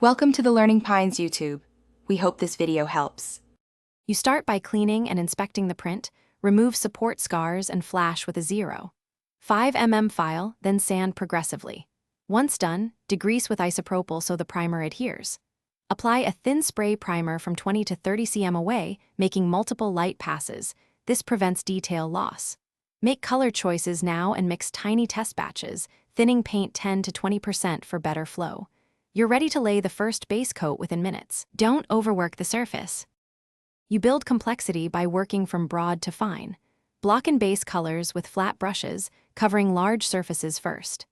Welcome to the Learning Pines YouTube. We hope this video helps. You start by cleaning and inspecting the print, remove support scars and flash with a 0.5 mm file, then sand progressively. Once done, degrease with isopropyl so the primer adheres. Apply a thin spray primer from 20 to 30 cm away, making multiple light passes. This prevents detail loss. Make color choices now and mix tiny test batches, thinning paint 10 to 20% for better flow. You're ready to lay the first base coat within minutes. Don't overwork the surface. You build complexity by working from broad to fine. Block and base colors with flat brushes, covering large surfaces first.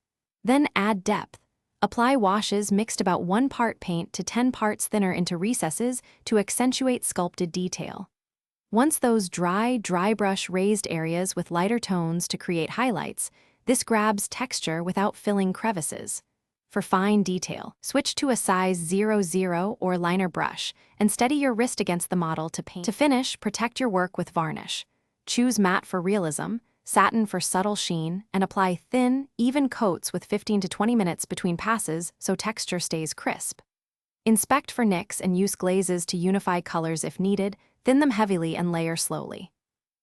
Then add depth. Apply washes mixed about 1 part paint to 10 parts thinner into recesses to accentuate sculpted detail. Once those dry brush raised areas with lighter tones to create highlights, this grabs texture without filling crevices. For fine detail, switch to a size 00 or liner brush and steady your wrist against the model to paint. To finish, protect your work with varnish. Choose matte for realism, satin for subtle sheen, and apply thin, even coats with 15 to 20 minutes between passes so texture stays crisp. Inspect for nicks and use glazes to unify colors if needed, thin them heavily and layer slowly.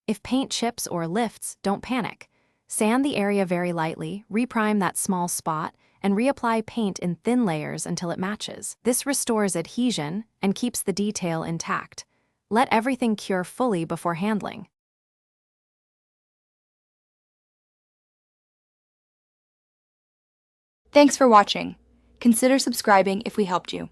If paint chips or lifts, don't panic. Sand the area very lightly, reprime that small spot, and reapply paint in thin layers until it matches. This restores adhesion and keeps the detail intact. Let everything cure fully before handling. Thanks for watching. Consider subscribing if we helped you.